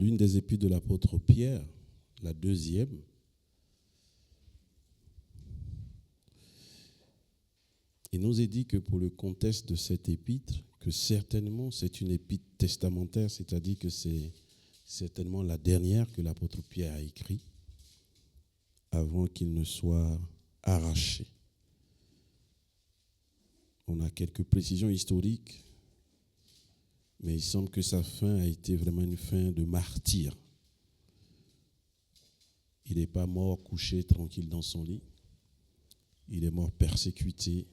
l'une des épîtres de l'apôtre Pierre, la deuxième. Il nous est dit que pour le contexte de cette épître, que certainement c'est une épître testamentaire, c'est-à-dire que c'est certainement la dernière que l'apôtre Pierre a écrite avant qu'il ne soit arraché. On a quelques précisions historiques, mais il semble que sa fin a été vraiment une fin de martyr. Il n'est pas mort couché tranquille dans son lit. Il est mort persécuté,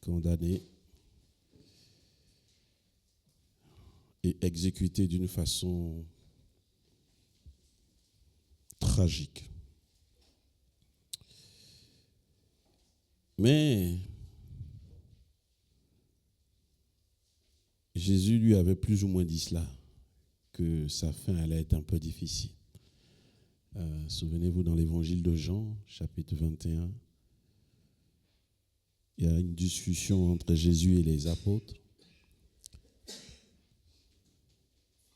condamné et exécuté d'une façon tragique. Mais Jésus lui avait plus ou moins dit cela, que sa fin allait être un peu difficile. Souvenez-vous, dans l'évangile de Jean, chapitre 21, il y a une discussion entre Jésus et les apôtres.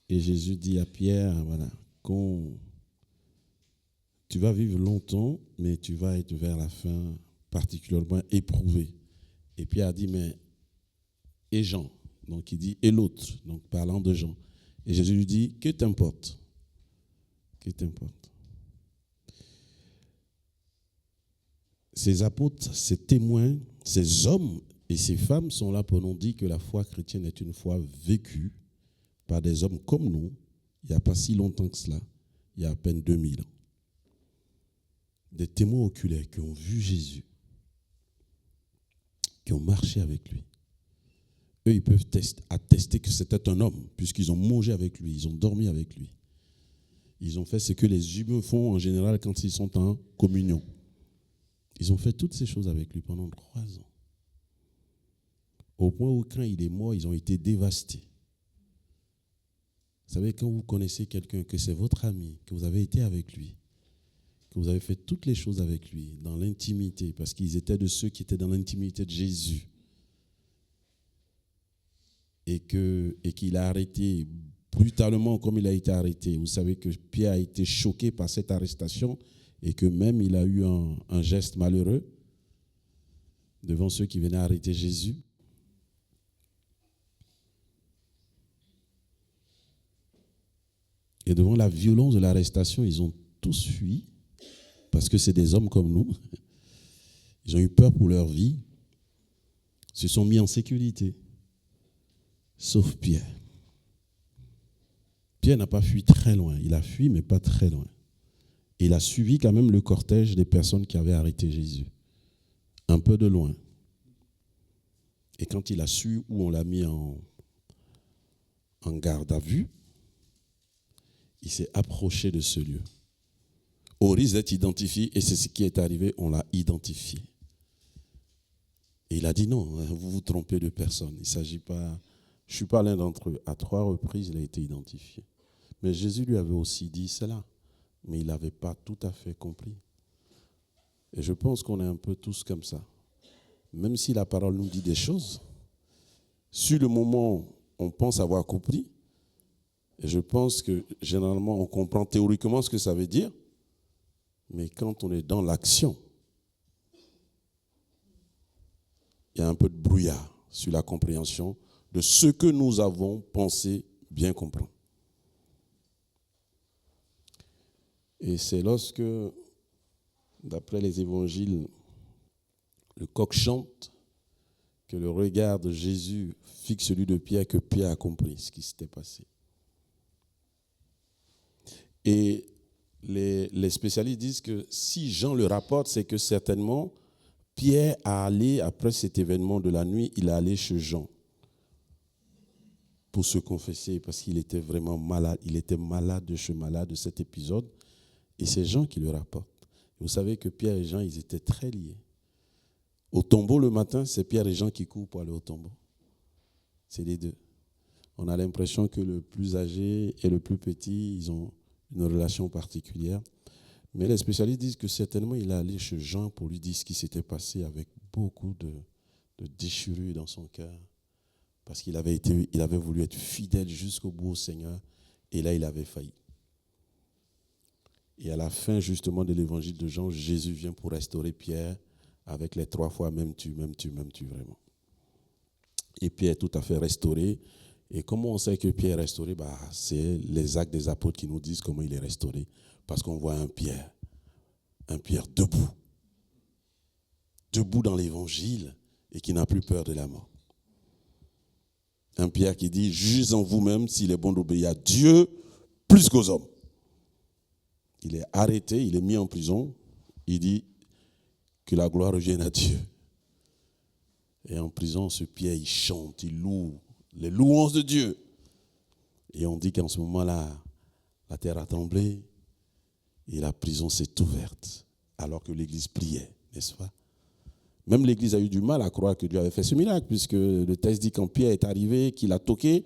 Et Jésus dit à Pierre, voilà, tu vas vivre longtemps, mais tu vas être vers la fin particulièrement éprouvé. Et Pierre a dit, mais et Jean? Donc il dit, et l'autre, donc parlant de Jean. Et Jésus lui dit, que t'importe? Que t'importe? Ces apôtres, ces témoins, ces hommes et ces femmes sont là pour nous dire que la foi chrétienne est une foi vécue par des hommes comme nous, il n'y a pas si longtemps que cela, il y a à peine 2000 ans. Des témoins oculaires qui ont vu Jésus, qui ont marché avec lui. Eux, ils peuvent attester que c'était un homme, puisqu'ils ont mangé avec lui, ils ont dormi avec lui. Ils ont fait ce que les humains font en général quand ils sont en communion. Ils ont fait toutes ces choses avec lui pendant 3 ans. Au point où quand il est mort, ils ont été dévastés. Vous savez, quand vous connaissez quelqu'un, que c'est votre ami, que vous avez été avec lui, que vous avez fait toutes les choses avec lui, dans l'intimité, parce qu'ils étaient de ceux qui étaient dans l'intimité de Jésus, et qu'il a arrêté brutalement comme il a été arrêté. Vous savez que Pierre a été choqué par cette arrestation et que même il a eu un geste malheureux devant ceux qui venaient arrêter Jésus. Et devant la violence de l'arrestation, ils ont tous fui, parce que c'est des hommes comme nous. Ils ont eu peur pour leur vie, se sont mis en sécurité, sauf Pierre. Pierre n'a pas fui très loin, il a fui mais pas très loin. Et il a suivi quand même le cortège des personnes qui avaient arrêté Jésus, un peu de loin. Et quand il a su où on l'a mis en garde à vue, il s'est approché de ce lieu. Au risque d'être identifié, et c'est ce qui est arrivé, on l'a identifié. Et il a dit non, vous vous trompez de personne. Il ne s'agit pas, je ne suis pas l'un d'entre eux. À 3 reprises, il a été identifié. Mais Jésus lui avait aussi dit cela, mais il n'avait pas tout à fait compris. Et je pense qu'on est un peu tous comme ça. Même si la parole nous dit des choses, sur le moment, on pense avoir compris. Et je pense que généralement, on comprend théoriquement ce que ça veut dire. Mais quand on est dans l'action, il y a un peu de brouillard sur la compréhension de ce que nous avons pensé bien comprendre. Et c'est lorsque, d'après les évangiles, le coq chante, que le regard de Jésus fixe celui de Pierre, que Pierre a compris ce qui s'était passé. Et les spécialistes disent que si Jean le rapporte, c'est que certainement Pierre a allé, après cet événement de la nuit, il est allé chez Jean pour se confesser parce qu'il était vraiment malade. Il était malade de cet épisode. Et c'est Jean qui le rapporte. Vous savez que Pierre et Jean, ils étaient très liés. Au tombeau le matin, c'est Pierre et Jean qui courent pour aller au tombeau. C'est les deux. On a l'impression que le plus âgé et le plus petit, ils ont une relation particulière. Mais les spécialistes disent que certainement il est allé chez Jean pour lui dire ce qui s'était passé avec beaucoup de déchirures dans son cœur. Parce qu'il avait voulu être fidèle jusqu'au bout au Seigneur. Et là, il avait failli. Et à la fin, justement, de l'évangile de Jean, Jésus vient pour restaurer Pierre avec les 3 fois m'aimes-tu, m'aimes-tu, m'aimes-tu vraiment. Et Pierre est tout à fait restauré. Et comment on sait que Pierre est restauré? C'est les actes des apôtres qui nous disent comment il est restauré. Parce qu'on voit un Pierre debout. Debout dans l'évangile et qui n'a plus peur de la mort. Un Pierre qui dit, jugez en vous-même s'il est bon d'obéir à Dieu plus qu'aux hommes. Il est arrêté, il est mis en prison. Il dit que la gloire revienne à Dieu. Et en prison, ce Pierre, il chante, il loue les louanges de Dieu. Et on dit qu'en ce moment-là, la terre a tremblé et la prison s'est ouverte alors que l'église priait, n'est-ce pas? Même l'église a eu du mal à croire que Dieu avait fait ce miracle, puisque le texte dit quand Pierre est arrivé, qu'il a toqué,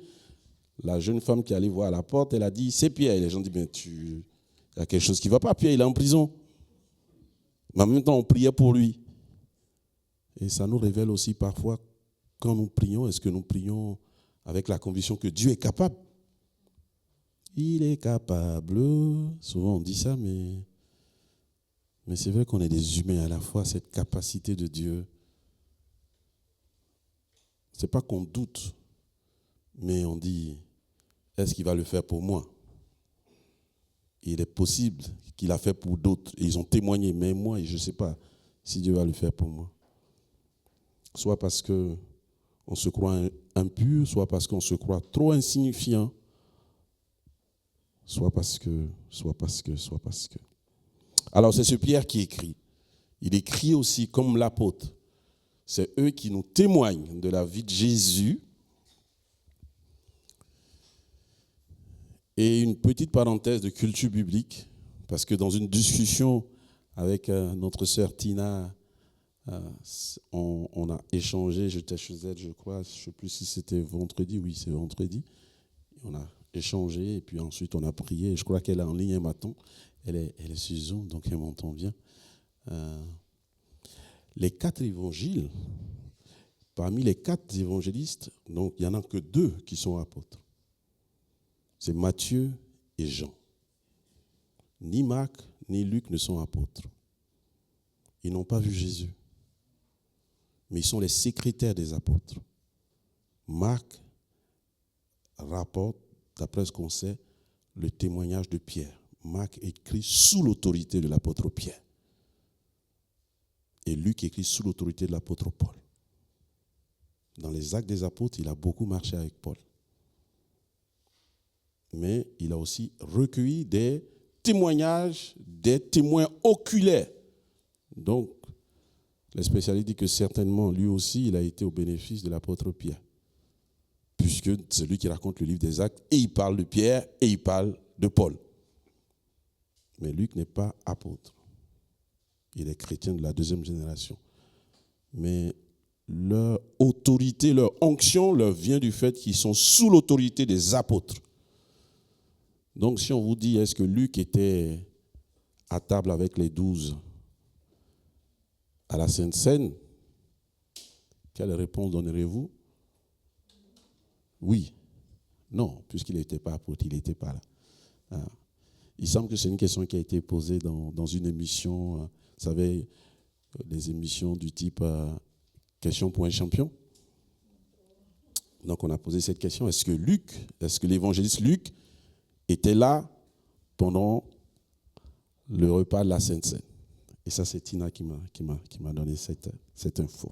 la jeune femme qui allait voir à la porte, elle a dit, c'est Pierre. Et les gens disent, il y a quelque chose qui ne va pas, Pierre, il est en prison. Mais en même temps, on priait pour lui. Et ça nous révèle aussi parfois, quand nous prions, est-ce que nous prions avec la conviction que Dieu est capable? Il est capable. Souvent on dit ça, mais c'est vrai qu'on est des humains à la fois, cette capacité de Dieu. Ce n'est pas qu'on doute, mais on dit, est-ce qu'il va le faire pour moi? Il est possible qu'il l'a fait pour d'autres. Et ils ont témoigné, mais moi, je ne sais pas si Dieu va le faire pour moi. Soit parce qu'on se croit impur, soit parce qu'on se croit trop insignifiant, soit parce que. Alors c'est ce Pierre qui écrit. Il écrit aussi comme l'apôtre. C'est eux qui nous témoignent de la vie de Jésus. Et une petite parenthèse de culture biblique, parce que dans une discussion avec notre sœur Tina, on a échangé, j'étais chez elle, je crois, je ne sais plus si c'était vendredi, oui c'est vendredi, on a échangé et puis ensuite on a prié, je crois qu'elle est en ligne un matin, elle est sur Zoom, donc elle m'entend bien. Les 4 évangiles, parmi les 4 évangélistes, donc il n'y en a que 2 qui sont apôtres. C'est Matthieu et Jean. Ni Marc ni Luc ne sont apôtres. Ils n'ont pas vu Jésus. Mais ils sont les secrétaires des apôtres. Marc rapporte, d'après ce qu'on sait, le témoignage de Pierre. Marc écrit sous l'autorité de l'apôtre Pierre. Et Luc écrit sous l'autorité de l'apôtre Paul. Dans les actes des apôtres, il a beaucoup marché avec Paul. Mais il a aussi recueilli des témoignages, des témoins oculaires. Donc, les spécialistes disent que certainement, lui aussi, il a été au bénéfice de l'apôtre Pierre. Puisque c'est lui qui raconte le livre des Actes, et il parle de Pierre, et il parle de Paul. Mais Luc n'est pas apôtre. Il est chrétien de la 2e génération. Mais leur autorité, leur onction leur vient du fait qu'ils sont sous l'autorité des apôtres. Donc si on vous dit, est-ce que Luc était à table avec les 12 à la Sainte Seine, quelle réponse donnerez-vous? Oui. Non, puisqu'il n'était pas apôtre, il n'était pas là. Il semble que c'est une question qui a été posée dans une émission, vous savez, des émissions du type Question pour un champion. Donc on a posé cette question, est-ce que l'évangéliste Luc était là pendant le repas de la Sainte Seine? Et ça, c'est Tina qui m'a donné cette info.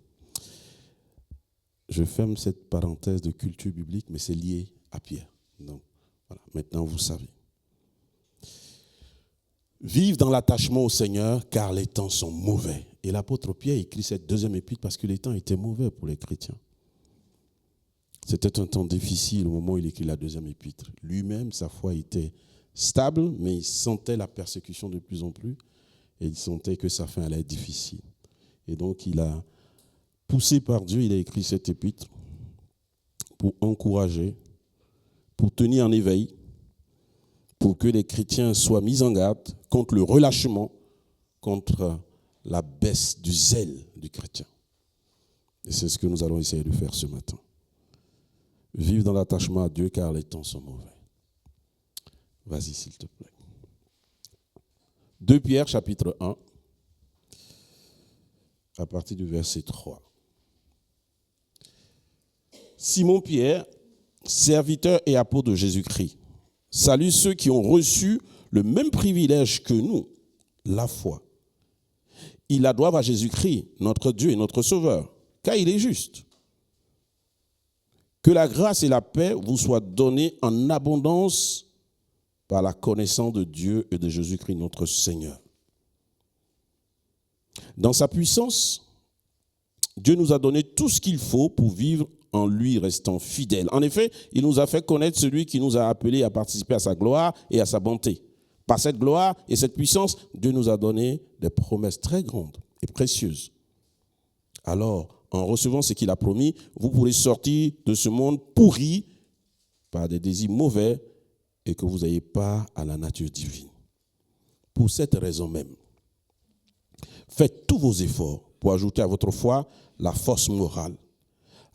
Je ferme cette parenthèse de culture biblique, mais c'est lié à Pierre. Donc, voilà, maintenant vous savez. Vive dans l'attachement au Seigneur, car les temps sont mauvais. Et l'apôtre Pierre écrit cette 2e épître parce que les temps étaient mauvais pour les chrétiens. C'était un temps difficile au moment où il écrit la 2e épître. Lui-même, sa foi était stable, mais il sentait la persécution de plus en plus et il sentait que sa fin allait être difficile. Et donc, il a poussé par Dieu, il a écrit cette épître pour encourager, pour tenir en éveil, pour que les chrétiens soient mis en garde contre le relâchement, contre la baisse du zèle du chrétien. Et c'est ce que nous allons essayer de faire ce matin. Vivre dans l'attachement à Dieu car les temps sont mauvais. Vas-y, s'il te plaît. 2 Pierre, chapitre 1, à partir du verset 3. Simon Pierre, serviteur et apôtre de Jésus-Christ, salue ceux qui ont reçu le même privilège que nous, la foi. Ils la doivent à Jésus-Christ, notre Dieu et notre Sauveur, car il est juste. Que la grâce et la paix vous soient données en abondance par la connaissance de Dieu et de Jésus-Christ, notre Seigneur. Dans sa puissance, Dieu nous a donné tout ce qu'il faut pour vivre en lui, restant fidèle. En effet, il nous a fait connaître celui qui nous a appelés à participer à sa gloire et à sa bonté. Par cette gloire et cette puissance, Dieu nous a donné des promesses très grandes et précieuses. Alors, en recevant ce qu'il a promis, vous pourrez sortir de ce monde pourri par des désirs mauvais et que vous n'ayez pas à la nature divine. Pour cette raison même, faites tous vos efforts pour ajouter à votre foi la force morale.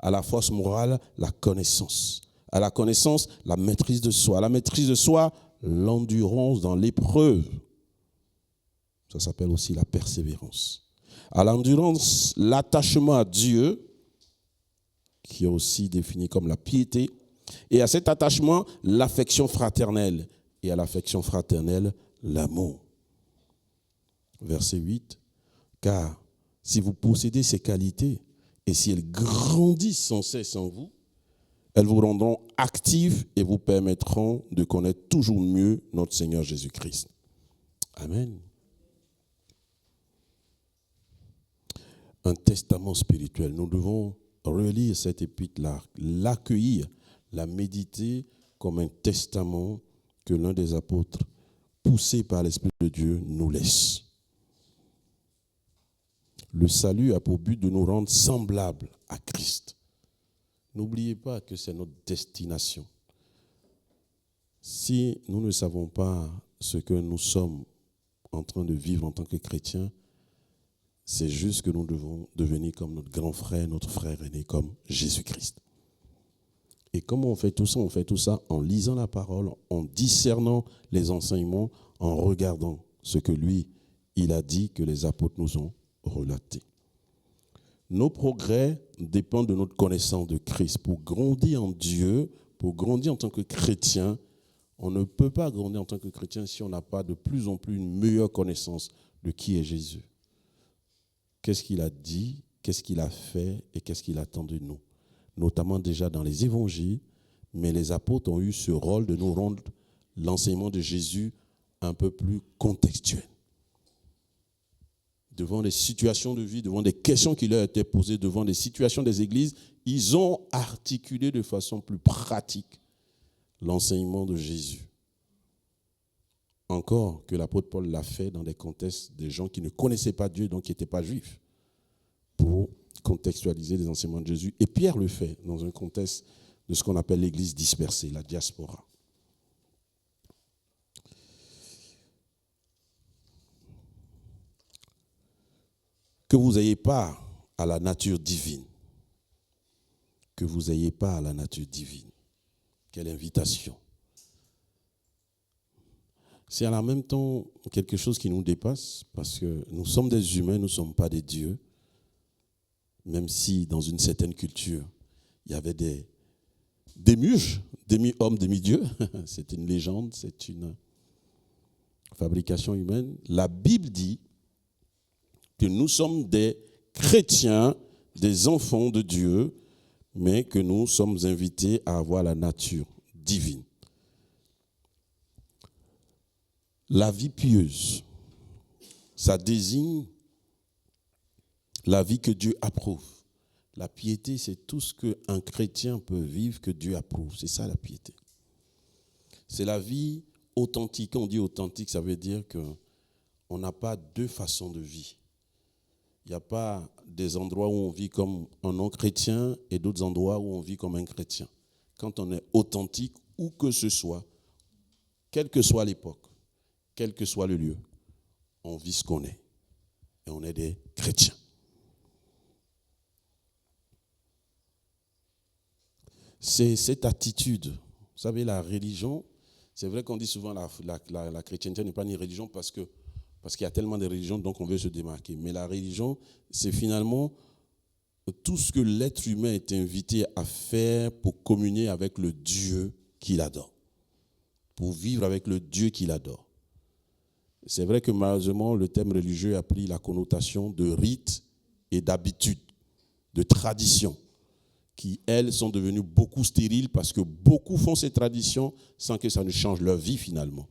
À la force morale, la connaissance. À la connaissance, la maîtrise de soi. À la maîtrise de soi, l'endurance dans l'épreuve. Ça s'appelle aussi la persévérance. À l'endurance, l'attachement à Dieu, qui est aussi défini comme la piété. Et à cet attachement, l'affection fraternelle. Et à l'affection fraternelle, l'amour. Verset 8. Car si vous possédez ces qualités, et si elles grandissent sans cesse en vous, elles vous rendront actifs et vous permettront de connaître toujours mieux notre Seigneur Jésus-Christ. Amen. Un testament spirituel. Nous devons relire cette épître-là, l'accueillir, la méditer comme un testament que l'un des apôtres, poussé par l'Esprit de Dieu, nous laisse. Le salut a pour but de nous rendre semblables à Christ. N'oubliez pas que c'est notre destination. Si nous ne savons pas ce que nous sommes en train de vivre en tant que chrétiens, c'est juste que nous devons devenir comme notre grand frère, notre frère aîné, comme Jésus-Christ. Et comment on fait tout ça? On fait tout ça en lisant la parole, en discernant les enseignements, en regardant ce que lui, il a dit que les apôtres nous ont relaté. Nos progrès dépendent de notre connaissance de Christ. Pour grandir en Dieu, pour grandir en tant que chrétien, on ne peut pas grandir en tant que chrétien si on n'a pas de plus en plus une meilleure connaissance de qui est Jésus. Qu'est-ce qu'il a dit, qu'est-ce qu'il a fait et qu'est-ce qu'il attend de nous. Notamment déjà dans les évangiles, mais les apôtres ont eu ce rôle de nous rendre l'enseignement de Jésus un peu plus contextuel. Devant des situations de vie, devant des questions qui leur étaient posées, devant des situations des églises, ils ont articulé de façon plus pratique l'enseignement de Jésus. Encore que l'apôtre Paul l'a fait dans des contextes des gens qui ne connaissaient pas Dieu, donc qui n'étaient pas juifs, pour contextualiser les enseignements de Jésus. Et Pierre le fait dans un contexte de ce qu'on appelle l'église dispersée, la diaspora. Que vous ayez part à la nature divine. Que vous ayez part à la nature divine. Quelle invitation. C'est en même temps quelque chose qui nous dépasse parce que nous sommes des humains, nous ne sommes pas des dieux. Même si dans une certaine culture, il y avait des demi-muges, demi-hommes, demi-dieux. C'est une légende, c'est une fabrication humaine. La Bible dit que nous sommes des chrétiens, des enfants de Dieu, mais que nous sommes invités à avoir la nature divine. La vie pieuse, ça désigne la vie que Dieu approuve. La piété, c'est tout ce qu'un chrétien peut vivre que Dieu approuve. C'est ça la piété. C'est la vie authentique. Quand on dit authentique, ça veut dire qu'on n'a pas deux façons de vie. Il n'y a pas des endroits où on vit comme un non-chrétien et d'autres endroits où on vit comme un chrétien. Quand on est authentique, où que ce soit, quelle que soit l'époque, quel que soit le lieu, on vit ce qu'on est. Et on est des chrétiens. C'est cette attitude. Vous savez, la religion, C'est vrai qu'on dit souvent la chrétienté n'est pas une religion parce qu'il y a tellement de religions, donc on veut se démarquer. Mais la religion, c'est finalement tout ce que l'être humain est invité à faire pour communier avec le Dieu qu'il adore, pour vivre avec le Dieu qu'il adore. C'est vrai que malheureusement, le thème religieux a pris la connotation de rite et d'habitude, de tradition, qui, elles, sont devenues beaucoup stériles parce que beaucoup font ces traditions sans que ça ne change leur vie finalement.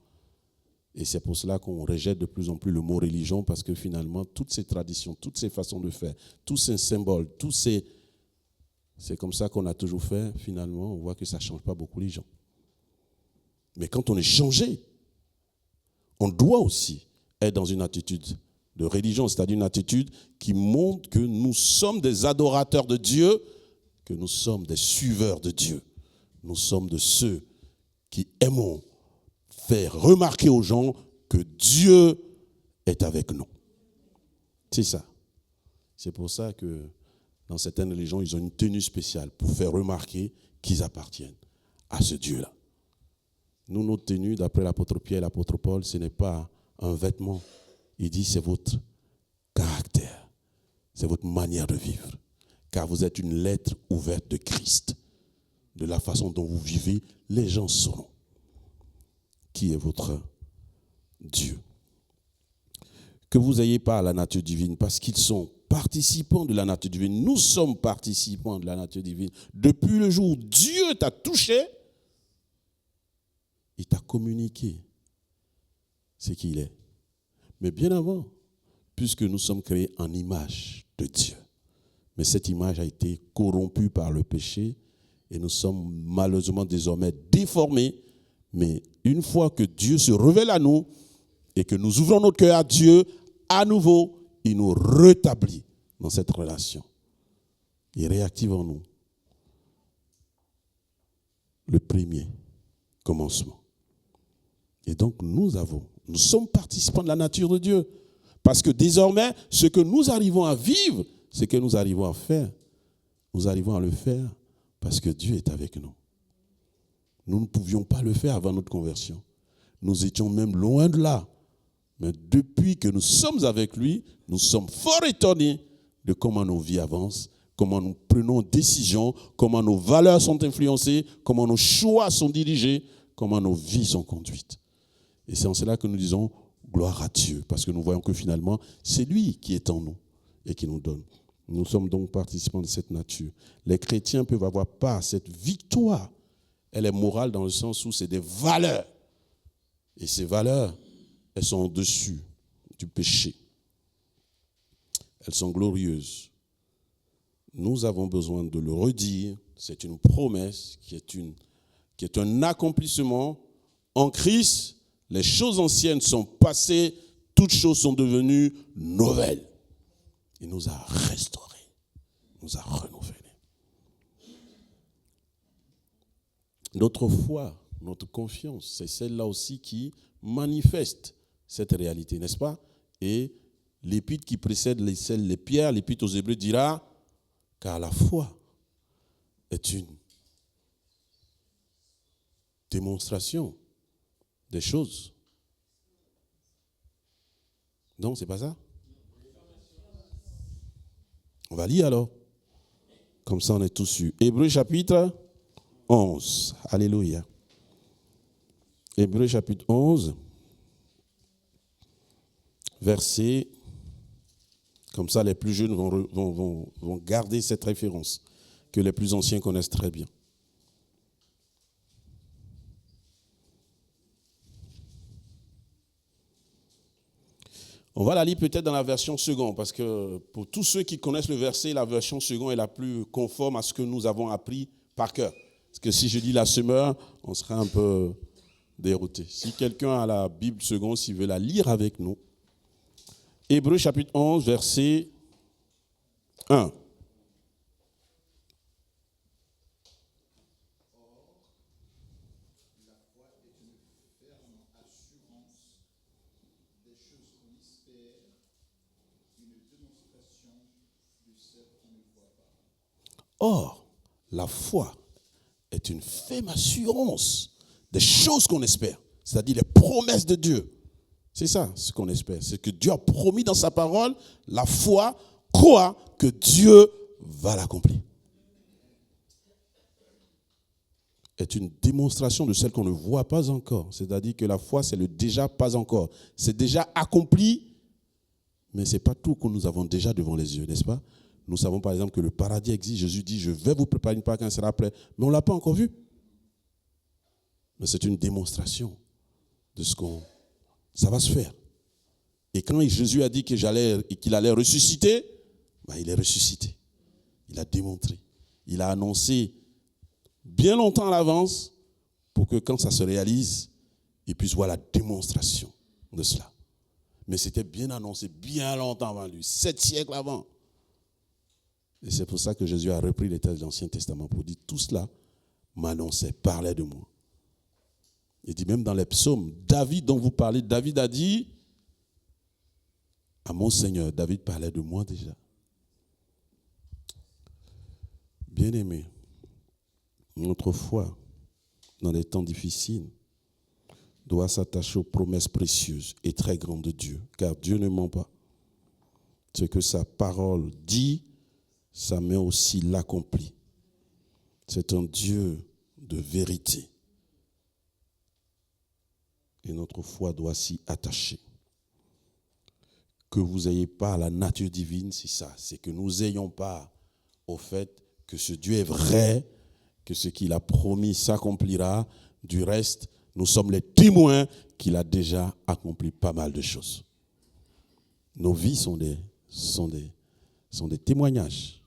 Et c'est pour cela qu'on rejette de plus en plus le mot religion parce que finalement, toutes ces traditions, toutes ces façons de faire, tous ces symboles, c'est comme ça qu'on a toujours fait, finalement, on voit que ça ne change pas beaucoup les gens. Mais quand on est changé, on doit aussi être dans une attitude de religion, c'est-à-dire une attitude qui montre que nous sommes des adorateurs de Dieu, que nous sommes des suiveurs de Dieu. Nous sommes de ceux qui aimons faire remarquer aux gens que Dieu est avec nous. C'est ça. C'est pour ça que dans certaines religions, ils ont une tenue spéciale pour faire remarquer qu'ils appartiennent à ce Dieu-là. Nous, notre tenue, d'après l'apôtre Pierre et l'apôtre Paul, ce n'est pas un vêtement. Il dit c'est votre caractère, c'est votre manière de vivre. Car vous êtes une lettre ouverte de Christ. De la façon dont vous vivez, les gens sauront qui est votre Dieu. Que vous n'ayez pas la nature divine, parce qu'ils sont participants de la nature divine. Nous sommes participants de la nature divine. Depuis le jour où Dieu t'a touché, il t'a communiqué ce qu'il est. Mais bien avant, puisque nous sommes créés en image de Dieu. Mais cette image a été corrompue par le péché et nous sommes malheureusement désormais déformés. Mais une fois que Dieu se révèle à nous et que nous ouvrons notre cœur à Dieu, à nouveau, il nous rétablit dans cette relation. Il réactive en nous le premier commencement. Et donc nous sommes participants de la nature de Dieu. Parce que désormais, ce que nous arrivons à vivre, ce que nous arrivons à faire, nous arrivons à le faire parce que Dieu est avec nous. Nous ne pouvions pas le faire avant notre conversion. Nous étions même loin de là. Mais depuis que nous sommes avec lui, nous sommes fort étonnés de comment nos vies avancent, comment nous prenons des décisions, comment nos valeurs sont influencées, comment nos choix sont dirigés, comment nos vies sont conduites. Et c'est en cela que nous disons gloire à Dieu, parce que nous voyons que finalement, c'est lui qui est en nous et qui nous donne. Nous sommes donc participants de cette nature. Les chrétiens peuvent avoir part à cette victoire. Elle est morale dans le sens où c'est des valeurs. Et ces valeurs, elles sont au-dessus du péché. Elles sont glorieuses. Nous avons besoin de le redire. C'est une promesse qui est un accomplissement. En Christ, les choses anciennes sont passées, toutes choses sont devenues nouvelles. Il nous a restaurés, nous a renouvelés. Notre foi, notre confiance, c'est celle-là aussi qui manifeste cette réalité, n'est-ce pas? Et l'épître qui précède les pierres, l'épître aux Hébreux dira, car la foi est une démonstration des choses. Non, c'est pas ça? On va lire alors. Comme ça, on est tous sûrs. Hébreux chapitre 11. Alléluia. Hébreux chapitre 11. Verset. Comme ça, les plus jeunes vont garder cette référence que les plus anciens connaissent très bien. On va la lire peut-être dans la version seconde, parce que pour tous ceux qui connaissent le verset, la version seconde est la plus conforme à ce que nous avons appris par cœur. Parce que si je dis la semeur, on sera un peu dérouté. Si quelqu'un a la Bible seconde, s'il veut la lire avec nous. Hébreux chapitre 11, verset 1. Or, la foi est une ferme assurance des choses qu'on espère, c'est-à-dire les promesses de Dieu. C'est ça ce qu'on espère. C'est que Dieu a promis dans sa parole, la foi croit que Dieu va l'accomplir. Est une démonstration de celle qu'on ne voit pas encore. C'est-à-dire que la foi, c'est le déjà pas encore. C'est déjà accompli, mais ce n'est pas tout que nous avons déjà devant les yeux, n'est-ce pas? Nous savons par exemple que le paradis existe. Jésus dit, je vais vous préparer une part quand il sera prêt. Mais on ne l'a pas encore vu. Mais c'est une démonstration de ce qu'on... Ça va se faire. Et quand Jésus a dit qu'il allait ressusciter, il est ressuscité. Il a démontré. Il a annoncé bien longtemps à l'avance pour que quand ça se réalise, il puisse voir la démonstration de cela. Mais c'était bien annoncé, bien longtemps avant lui, 7 siècles avant. Et c'est pour ça que Jésus a repris les textes de l'Ancien Testament pour dire, tout cela m'annonçait, parlait de moi. Il dit même dans les psaumes, David dont vous parlez, David a dit, à mon Seigneur, David parlait de moi déjà. Bien-aimé, notre foi, dans les temps difficiles, doit s'attacher aux promesses précieuses et très grandes de Dieu, car Dieu ne ment pas. Ce que sa parole dit, sa main aussi l'accomplit. C'est un Dieu de vérité. Et notre foi doit s'y attacher. Que vous ayez part à la nature divine, c'est ça. C'est que nous ayons part au fait que ce Dieu est vrai, que ce qu'il a promis s'accomplira. Du reste, nous sommes les témoins qu'il a déjà accompli pas mal de choses. Nos vies sont des témoignages.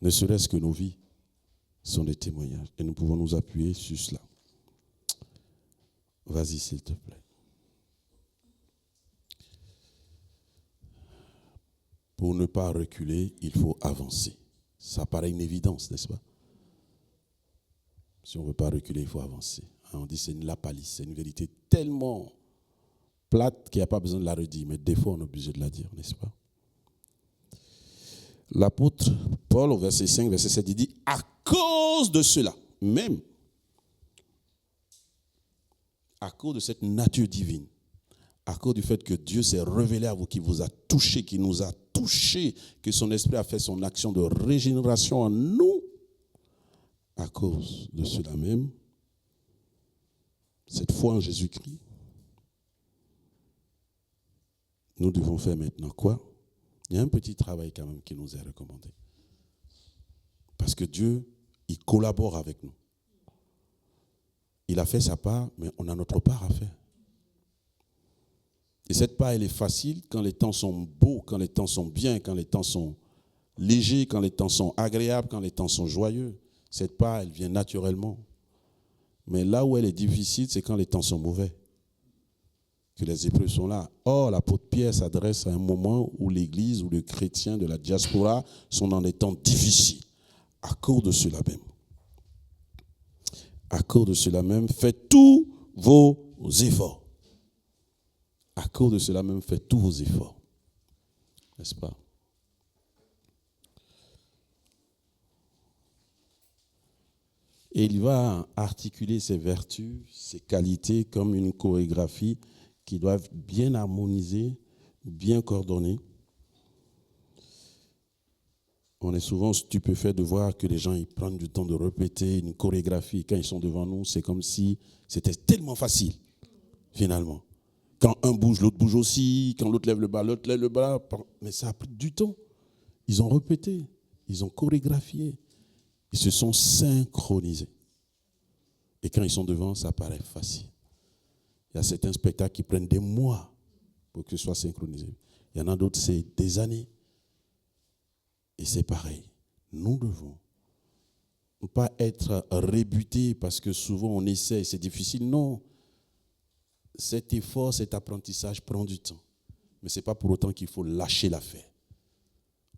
Ne serait-ce que nos vies sont des témoignages. Et nous pouvons nous appuyer sur cela. Vas-y, s'il te plaît. Pour ne pas reculer, il faut avancer. Ça paraît une évidence, n'est-ce pas? Si on ne veut pas reculer, il faut avancer. On dit que c'est une lapalisse, c'est une vérité tellement plate qu'il n'y a pas besoin de la redire. Mais des fois, on est obligé de la dire, n'est-ce pas? L'apôtre Paul, au verset 5, verset 7, il dit, à cause de cela, même, à cause de cette nature divine, à cause du fait que Dieu s'est révélé à vous, qu'il vous a touché, qu'il nous a touché, que son esprit a fait son action de régénération en nous, à cause de cela même, cette foi en Jésus-Christ, nous devons faire maintenant quoi? Il y a un petit travail quand même qui nous est recommandé. Parce que Dieu, il collabore avec nous. Il a fait sa part, mais on a notre part à faire. Et cette part, elle est facile quand les temps sont beaux, quand les temps sont bien, quand les temps sont légers, quand les temps sont agréables, quand les temps sont joyeux. Cette part, elle vient naturellement. Mais là où elle est difficile, c'est quand les temps sont mauvais. Que les épreuves sont là. Or, l'apôtre Pierre s'adresse à un moment où l'Église ou les chrétiens de la diaspora sont dans des temps difficiles. À cause de cela même. À cause de cela même, faites tous vos efforts. À cause de cela même, faites tous vos efforts. N'est-ce pas? Et il va articuler ses vertus, ses qualités comme une chorégraphie qui doit être bien harmonisée, bien coordonnée. On est souvent stupéfait de voir que les gens ils prennent du temps de répéter une chorégraphie. Quand ils sont devant nous, c'est comme si c'était tellement facile, finalement. Quand un bouge, l'autre bouge aussi. Quand l'autre lève le bras, l'autre lève le bras. Mais ça a pris du temps. Ils ont répété, ils ont chorégraphié. Ils se sont synchronisés. Et quand ils sont devant, ça paraît facile. Il y a certains spectacles qui prennent des mois pour que ce soit synchronisé. Il y en a d'autres, c'est des années. Et c'est pareil. Nous devons ne pas être rebutés parce que souvent on essaie, c'est difficile. Non. Cet effort, cet apprentissage prend du temps. Mais ce n'est pas pour autant qu'il faut lâcher l'affaire.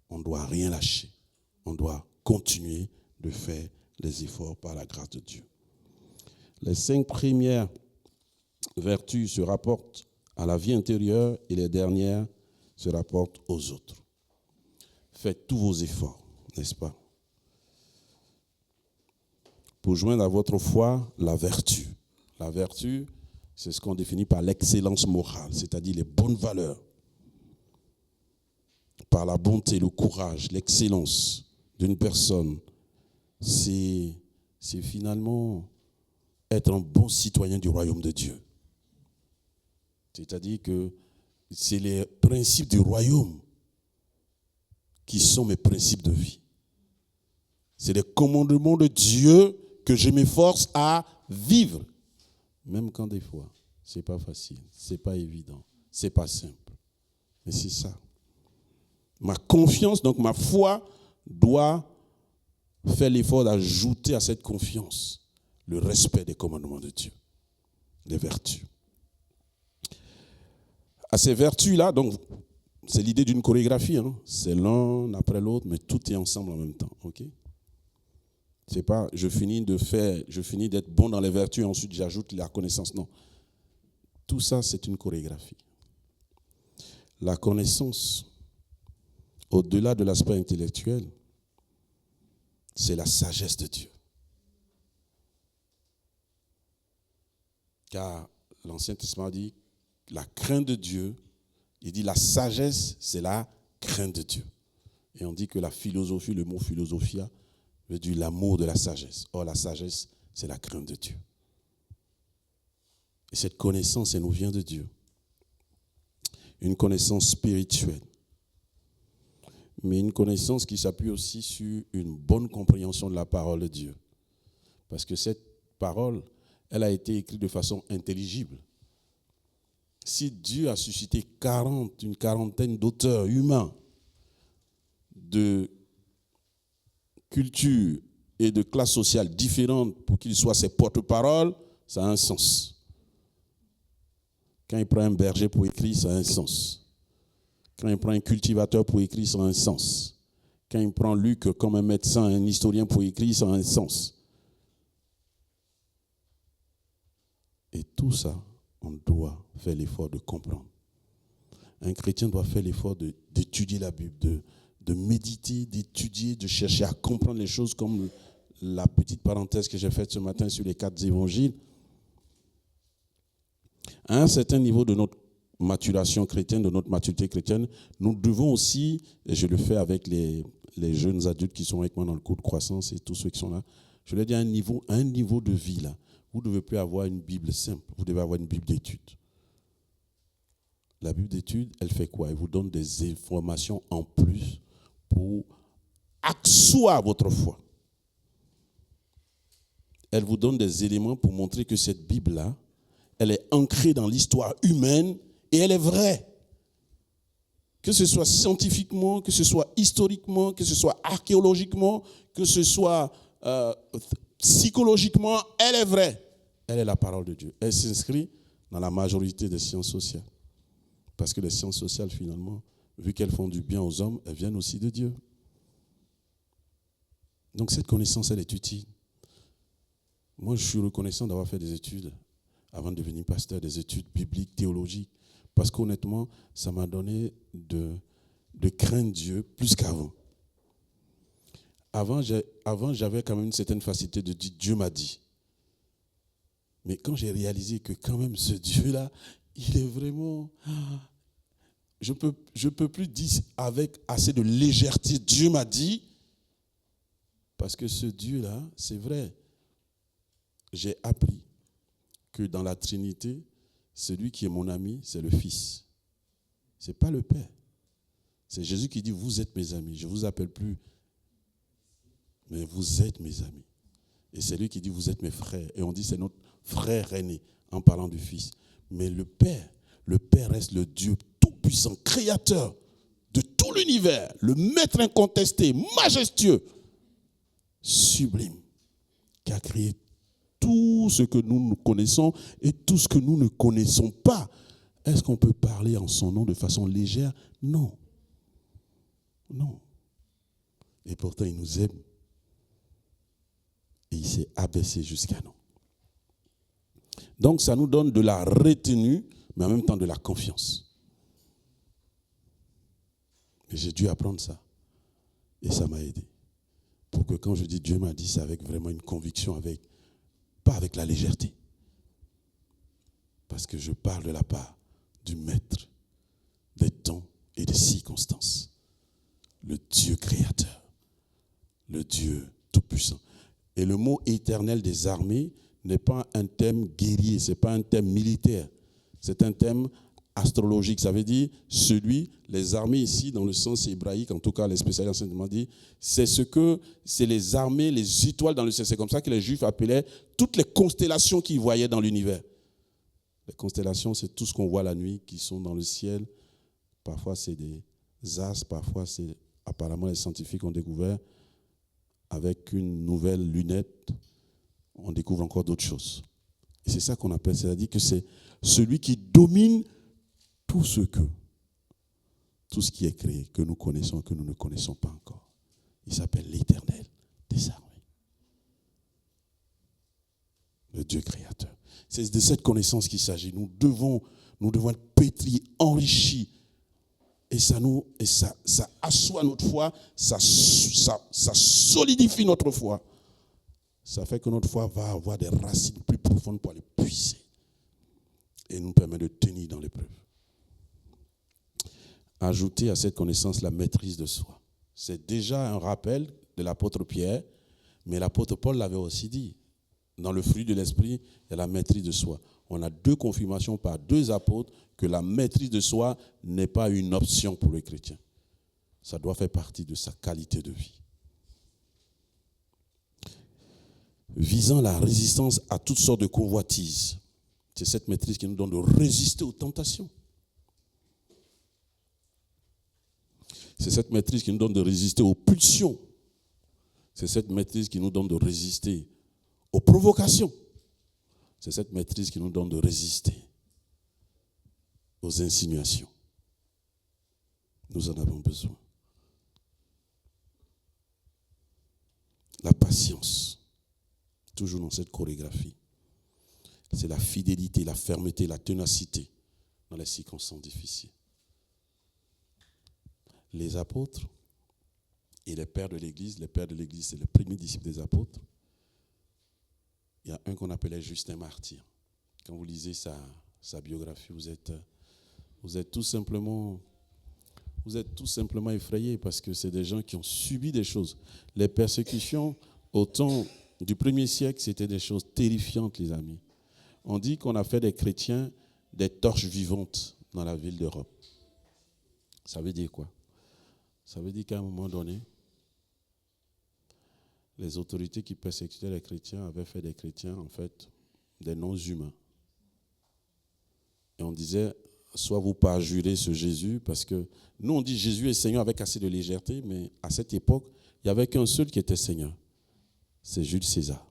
On ne doit rien lâcher. On doit continuer de faire les efforts par la grâce de Dieu. Les 5 premières vertus se rapportent à la vie intérieure et les dernières se rapportent aux autres. Faites tous vos efforts, n'est-ce pas? pour joindre à votre foi la vertu. La vertu, c'est ce qu'on définit par l'excellence morale, c'est-à-dire les bonnes valeurs. Par la bonté, le courage, l'excellence d'une personne, c'est finalement être un bon citoyen du royaume de Dieu. C'est-à-dire que c'est les principes du royaume qui sont mes principes de vie. C'est les commandements de Dieu que je m'efforce à vivre. Même quand des fois, ce n'est pas facile, ce n'est pas évident, ce n'est pas simple. Mais c'est ça. Ma confiance, donc ma foi, doit faire l'effort d'ajouter à cette confiance le respect des commandements de Dieu, les vertus. À ces vertus-là, donc, c'est l'idée d'une chorégraphie, hein. C'est l'un après l'autre, mais tout est ensemble en même temps. Ok? C'est pas je finis d'être bon dans les vertus et ensuite j'ajoute la connaissance. Non. Tout ça, c'est une chorégraphie. La connaissance, au-delà de l'aspect intellectuel, c'est la sagesse de Dieu. Car l'Ancien Testament dit la crainte de Dieu, il dit la sagesse, c'est la crainte de Dieu. Et on dit que la philosophie, le mot philosophia, veut dire l'amour de la sagesse. Or, la sagesse, c'est la crainte de Dieu. Et cette connaissance, elle nous vient de Dieu. Une connaissance spirituelle. Mais une connaissance qui s'appuie aussi sur une bonne compréhension de la parole de Dieu. Parce que cette parole, elle a été écrite de façon intelligible. Si Dieu a suscité une quarantaine d'auteurs humains de cultures et de classes sociales différentes pour qu'ils soient ses porte-paroles, ça a un sens. Quand il prend un berger pour écrire, ça a un sens. Quand il prend un cultivateur pour écrire, ça a un sens. Quand il prend Luc comme un médecin, un historien pour écrire, ça a un sens. Et tout ça, on doit faire l'effort de comprendre. Un chrétien doit faire l'effort d'étudier la Bible, de méditer, d'étudier, de chercher à comprendre les choses, comme la petite parenthèse que j'ai faite ce matin sur les 4 évangiles. À un certain niveau de notre maturation chrétienne, de notre maturité chrétienne, nous devons aussi, et je le fais avec les jeunes adultes qui sont avec moi dans le cours de croissance et tous ceux qui sont là, je leur dis à un niveau de vie là, vous ne devez plus avoir une Bible simple, vous devez avoir une Bible d'études. La Bible d'études, elle fait quoi? Elle vous donne des informations en plus pour asseoir votre foi. Elle vous donne des éléments pour montrer que cette Bible-là, elle est ancrée dans l'histoire humaine et elle est vraie. Que ce soit scientifiquement, que ce soit historiquement, que ce soit archéologiquement, que ce soit psychologiquement, elle est vraie. Elle est la parole de Dieu. Elle s'inscrit dans la majorité des sciences sociales. Parce que les sciences sociales, finalement, vu qu'elles font du bien aux hommes, elles viennent aussi de Dieu. Donc cette connaissance, elle est utile. Moi, je suis reconnaissant d'avoir fait des études avant de devenir pasteur, des études bibliques, théologiques. Parce qu'honnêtement, ça m'a donné de craindre Dieu plus qu'avant. Avant, j'avais quand même une certaine facilité de dire « Dieu m'a dit ». Mais quand j'ai réalisé que quand même ce Dieu-là, il est vraiment... Je peux plus dire avec assez de légèreté « Dieu m'a dit ». Parce que ce Dieu-là, c'est vrai. J'ai appris que dans la Trinité, celui qui est mon ami, c'est le Fils. Ce n'est pas le Père. C'est Jésus qui dit, vous êtes mes amis. Je ne vous appelle plus, mais vous êtes mes amis. Et c'est lui qui dit, vous êtes mes frères. Et on dit, c'est notre frère aîné, en parlant du Fils. Mais le Père reste le Dieu tout-puissant, créateur de tout l'univers, le maître incontesté, majestueux, sublime, qui a créé tout ce que nous connaissons et tout ce que nous ne connaissons pas. Est-ce qu'on peut parler en son nom de façon légère? Non. Non. Et pourtant, il nous aime. Et il s'est abaissé jusqu'à nous. Donc, ça nous donne de la retenue, mais en même temps de la confiance. Et j'ai dû apprendre ça. Et ça m'a aidé. Pour que quand je dis Dieu m'a dit, c'est avec vraiment une conviction, pas avec la légèreté. Parce que je parle de la part du Maître des temps et des circonstances. Le Dieu créateur, le Dieu tout-puissant. Et le mot éternel des armées n'est pas un thème guerrier, ce n'est pas un thème militaire. C'est un thème astrologique. Ça veut dire les armées ici, dans le sens hébraïque, en tout cas les spécialistes enseignement dit, c'est les armées, les étoiles dans le ciel. C'est comme ça que les Juifs appelaient toutes les constellations qu'ils voyaient dans l'univers. Les constellations, c'est tout ce qu'on voit la nuit, qui sont dans le ciel. Parfois, c'est des astres, parfois, c'est apparemment les scientifiques ont découvert, avec une nouvelle lunette, on découvre encore d'autres choses. Et c'est ça qu'on appelle, c'est-à-dire que c'est celui qui domine tout ce qui est créé, que nous connaissons et que nous ne connaissons pas encore. Il s'appelle l'Éternel des armées. Le Dieu créateur. C'est de cette connaissance qu'il s'agit. Nous devons être pétris, enrichis. Et ça assoit notre foi, ça solidifie notre foi. Ça fait que notre foi va avoir des racines plus profondes pour aller puiser. Et nous permet de tenir dans l'épreuve. Ajouter à cette connaissance la maîtrise de soi. C'est déjà un rappel de l'apôtre Pierre, mais l'apôtre Paul l'avait aussi dit. Dans le fruit de l'esprit, il y a la maîtrise de soi. On a 2 confirmations par 2 apôtres que la maîtrise de soi n'est pas une option pour le chrétien. Ça doit faire partie de sa qualité de vie. Visant la résistance à toutes sortes de convoitises. C'est cette maîtrise qui nous donne de résister aux tentations. C'est cette maîtrise qui nous donne de résister aux pulsions. C'est cette maîtrise qui nous donne de résister aux provocations. C'est cette maîtrise qui nous donne de résister aux insinuations. Nous en avons besoin. La patience, toujours dans cette chorégraphie, c'est la fidélité, la fermeté, la ténacité dans les circonstances difficiles. Les apôtres et les pères de l'Église, c'est les premiers disciples des apôtres. Il y a un qu'on appelait Justin Martyr. Quand vous lisez sa biographie, vous êtes tout simplement effrayés parce que c'est des gens qui ont subi des choses. Les persécutions au temps du 1er siècle, c'était des choses terrifiantes, les amis. On dit qu'on a fait des chrétiens des torches vivantes dans la ville de Rome. Ça veut dire quoi? Ça veut dire qu'à un moment donné, les autorités qui persécutaient les chrétiens avaient fait des chrétiens, en fait, des non-humains. Et on disait, soit vous parjurez ce Jésus, parce que nous, on dit Jésus est Seigneur avec assez de légèreté, mais à cette époque, il n'y avait qu'un seul qui était Seigneur. C'est Jules César.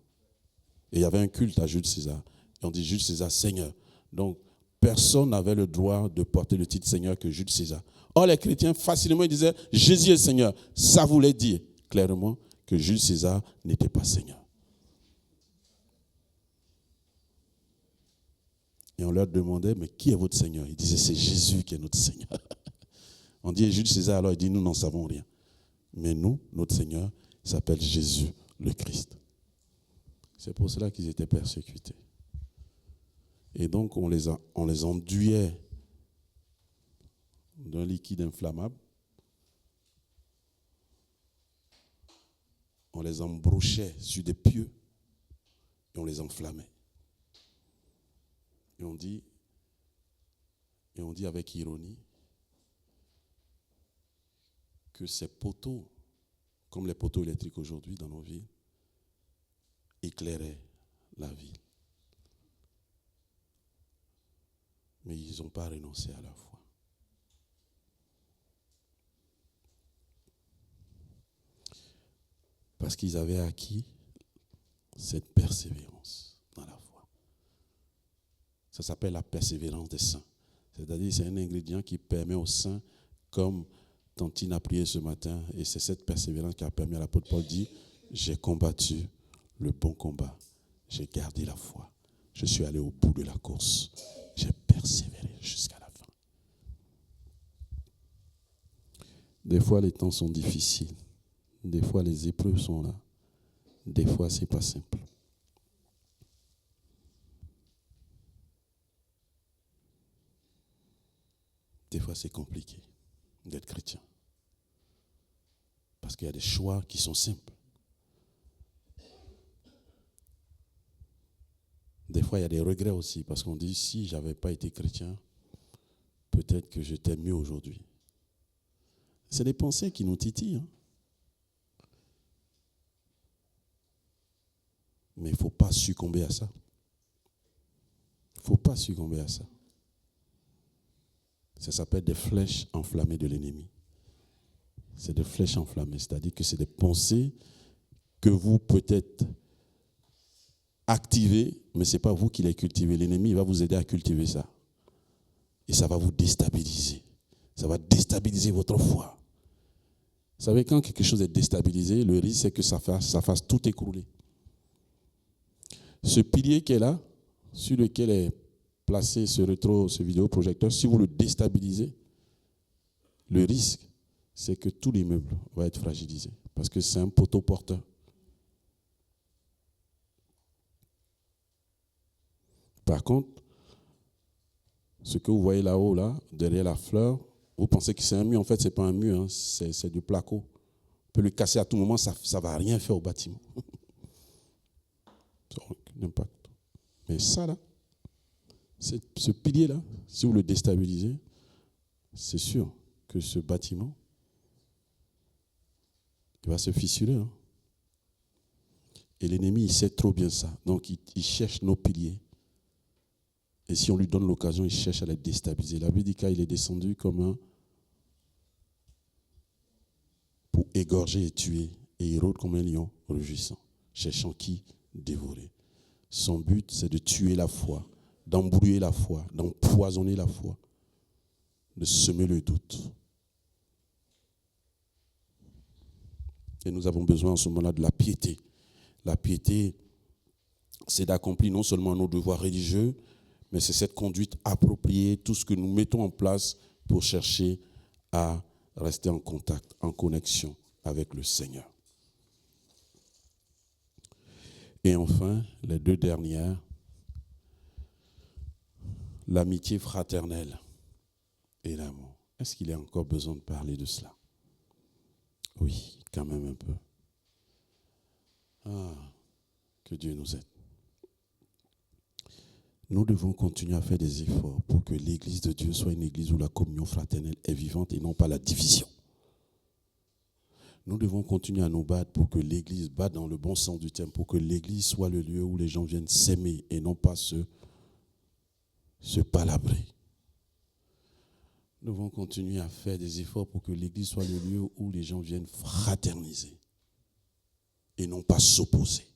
Et il y avait un culte à Jules César. Et on dit Jules César, Seigneur. Donc, personne n'avait le droit de porter le titre Seigneur que Jules César. Or, les chrétiens, facilement, ils disaient, Jésus est Seigneur. Ça voulait dire, clairement, que Jules César n'était pas Seigneur. Et on leur demandait, mais qui est votre Seigneur? Ils disaient, c'est Jésus qui est notre Seigneur. On dit, Jules César, alors il dit, nous n'en savons rien. Mais nous, notre Seigneur, il s'appelle Jésus le Christ. C'est pour cela qu'ils étaient persécutés. Et donc, on les enduisait d'un liquide inflammable. On les embrochait sur des pieux et on les enflammait. Et on dit avec ironie que ces poteaux, comme les poteaux électriques aujourd'hui dans nos villes, éclairaient la ville. Mais ils n'ont pas renoncé à leur foi. Parce qu'ils avaient acquis cette persévérance dans la foi. Ça s'appelle la persévérance des saints. C'est-à-dire c'est un ingrédient qui permet aux saints, comme Tantine a prié ce matin, et c'est cette persévérance qui a permis à l'apôtre Paul de dire, j'ai combattu le bon combat, j'ai gardé la foi, je suis allé au bout de la course, j'ai persévéré jusqu'à la fin. Des fois les temps sont difficiles, des fois les épreuves sont là. Des fois, ce n'est pas simple. Des fois, c'est compliqué d'être chrétien. Parce qu'il y a des choix qui sont simples. Des fois, il y a des regrets aussi, parce qu'on dit, si je n'avais pas été chrétien, peut-être que j'étais mieux aujourd'hui. C'est des pensées qui nous titillent. Mais il ne faut pas succomber à ça. Il ne faut pas succomber à ça. Ça s'appelle des flèches enflammées de l'ennemi. C'est des flèches enflammées, c'est-à-dire que c'est des pensées que vous peut-être activez, mais ce n'est pas vous qui les cultivez. L'ennemi, il va vous aider à cultiver ça. Et ça va vous déstabiliser. Ça va déstabiliser votre foi. Vous savez, quand quelque chose est déstabilisé, le risque, c'est que ça fasse tout écrouler. Ce pilier qui est là, sur lequel est placé ce vidéoprojecteur, si vous le déstabilisez, le risque, c'est que tout l'immeuble va être fragilisé. Parce que c'est un poteau porteur. Par contre, ce que vous voyez là-haut, là, derrière la fleur, vous pensez que c'est un mur. En fait, ce n'est pas un mur, c'est du placo. On peut le casser à tout moment, ça ne va rien faire au bâtiment. Ça n'a aucun impact. Mais ça, là, ce pilier-là, si vous le déstabilisez, c'est sûr que ce bâtiment, il va se fissurer. Et l'ennemi, il sait trop bien ça. Donc, il cherche nos piliers. Et si on lui donne l'occasion, il cherche à les déstabiliser. La Bible dit qu'il est descendu comme un pour égorger et tuer. Et il rôde comme un lion rugissant, cherchant qui dévorer. Son but, c'est de tuer la foi, d'embrouiller la foi, d'empoisonner la foi, de semer le doute. Et nous avons besoin en ce moment-là de la piété. La piété, c'est d'accomplir non seulement nos devoirs religieux, mais c'est cette conduite appropriée, tout ce que nous mettons en place pour chercher à rester en contact, en connexion avec le Seigneur. Et enfin, les deux dernières, l'amitié fraternelle et l'amour. Est-ce qu'il y a encore besoin de parler de cela? Oui, quand même un peu. Que Dieu nous aide. Nous devons continuer à faire des efforts pour que l'Église de Dieu soit une Église où la communion fraternelle est vivante et non pas la division. Nous devons continuer à nous battre pour que l'Église batte dans le bon sens du terme, pour que l'Église soit le lieu où les gens viennent s'aimer et non pas se palabrer. Nous devons continuer à faire des efforts pour que l'Église soit le lieu où les gens viennent fraterniser et non pas s'opposer.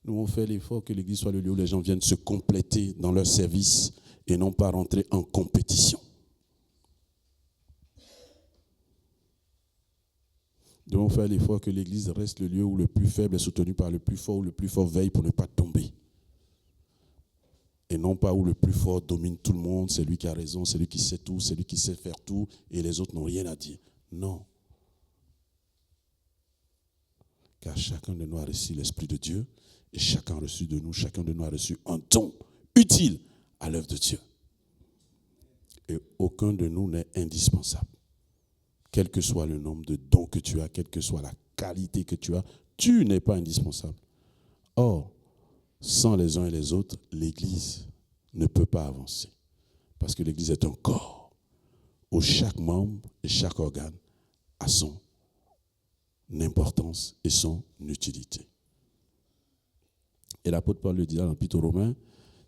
Nous devons faire l'effort que l'Église soit le lieu où les gens viennent se compléter dans leur service et non pas rentrer en compétition. Nous devons faire l'effort que l'Église reste le lieu où le plus faible est soutenu par le plus fort, où le plus fort veille pour ne pas tomber. Et non pas où le plus fort domine tout le monde, c'est lui qui a raison, c'est lui qui sait tout, c'est lui qui sait faire tout, et les autres n'ont rien à dire. Non. Car chacun de nous a reçu l'Esprit de Dieu, et chacun de nous a reçu un don utile à l'œuvre de Dieu. Et aucun de nous n'est indispensable. Quel que soit le nombre de dons que tu as, quelle que soit la qualité que tu as, tu n'es pas indispensable. Or, sans les uns et les autres, l'Église ne peut pas avancer. Parce que l'Église est un corps où chaque membre et chaque organe a son importance et son utilité. Et l'apôtre Paul le dit dans l'Épître aux Romains,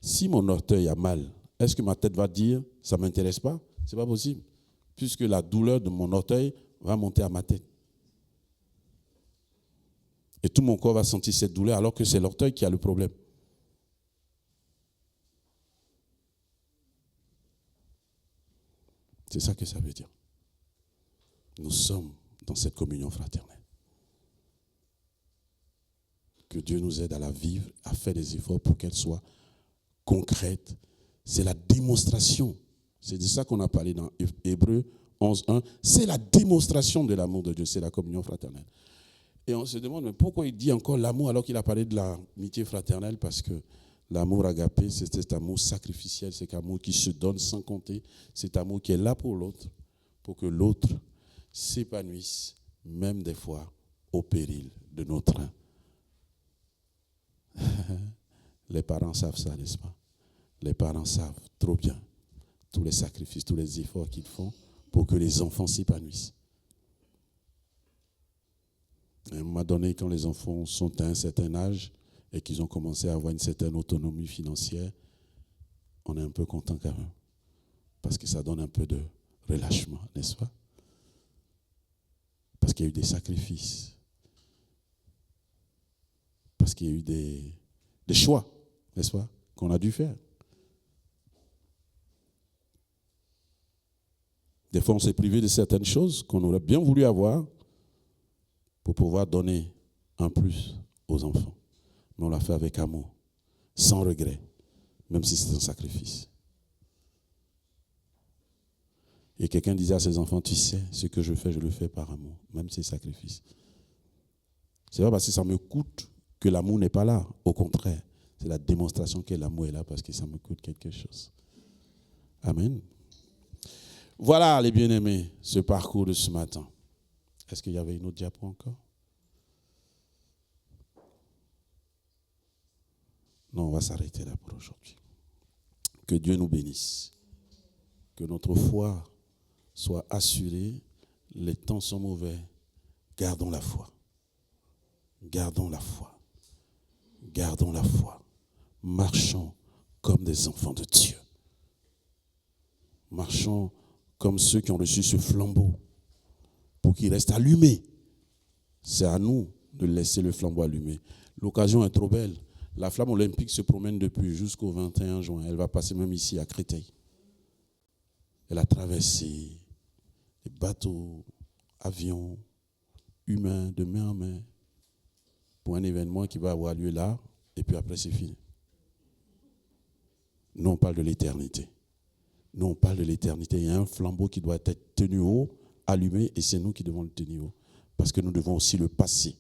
si mon orteil a mal, est-ce que ma tête va dire, ça ne m'intéresse pas? Ce n'est pas possible. Puisque la douleur de mon orteil va monter à ma tête. Et tout mon corps va sentir cette douleur alors que c'est l'orteil qui a le problème. C'est ça que ça veut dire. Nous sommes dans cette communion fraternelle. Que Dieu nous aide à la vivre, à faire des efforts pour qu'elle soit concrète. C'est la démonstration. C'est de ça qu'on a parlé dans Hébreux 11.1. C'est la démonstration de l'amour de Dieu, c'est la communion fraternelle. Et on se demande, mais pourquoi il dit encore l'amour alors qu'il a parlé de l'amitié fraternelle? Parce que l'amour agapé, c'est cet amour sacrificiel, c'est cet amour qui se donne sans compter, cet amour qui est là pour l'autre, pour que l'autre s'épanouisse, même des fois au péril de notre un. Les parents savent ça, n'est-ce pas? Les parents savent trop bien tous les sacrifices, tous les efforts qu'ils font pour que les enfants s'épanouissent. À un moment donné, quand les enfants sont à un certain âge et qu'ils ont commencé à avoir une certaine autonomie financière, on est un peu content quand même. Parce que ça donne un peu de relâchement, n'est-ce pas? Parce qu'il y a eu des sacrifices. Parce qu'il y a eu des choix, n'est-ce pas, qu'on a dû faire. Des fois, on s'est privé de certaines choses qu'on aurait bien voulu avoir pour pouvoir donner un plus aux enfants. Mais on l'a fait avec amour, sans regret, même si c'est un sacrifice. Et quelqu'un disait à ses enfants, tu sais, ce que je fais, je le fais par amour, même si c'est sacrifice. C'est pas parce que ça me coûte que l'amour n'est pas là. Au contraire, c'est la démonstration que l'amour est là parce que ça me coûte quelque chose. Amen. Voilà, les bien-aimés, ce parcours de ce matin. Est-ce qu'il y avait une autre diapo encore? Non, on va s'arrêter là pour aujourd'hui. Que Dieu nous bénisse. Que notre foi soit assurée. Les temps sont mauvais. Gardons la foi. Gardons la foi. Gardons la foi. Marchons comme des enfants de Dieu. Marchons comme ceux qui ont reçu ce flambeau pour qu'il reste allumé. C'est à nous de laisser le flambeau allumé. L'occasion est trop belle. La flamme olympique se promène depuis jusqu'au 21 juin. Elle va passer même ici à Créteil. Elle a traversé les bateaux, avions, humains, de main en main, pour un événement qui va avoir lieu là, et puis après c'est fini. Nous on parle de l'éternité. Nous on parle de l'éternité. Il y a un flambeau qui doit être tenu haut, allumé, et c'est nous qui devons le tenir haut. Parce que nous devons aussi le passer.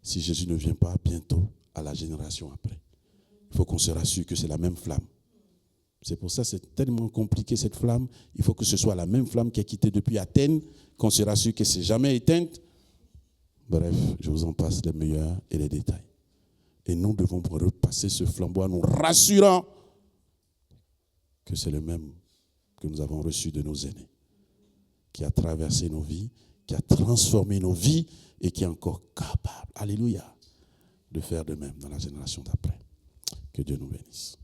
Si Jésus ne vient pas bientôt à la génération après, il faut qu'on se rassure que c'est la même flamme. C'est pour ça que c'est tellement compliqué cette flamme. Il faut que ce soit la même flamme qui est quittée depuis Athènes, qu'on se rassure que c'est jamais éteinte. Bref, je vous en passe les meilleurs et les détails. Et nous devons repasser ce flambeau en nous rassurant que c'est le même que nous avons reçu de nos aînés, qui a traversé nos vies, qui a transformé nos vies et qui est encore capable, alléluia, de faire de même dans la génération d'après. Que Dieu nous bénisse.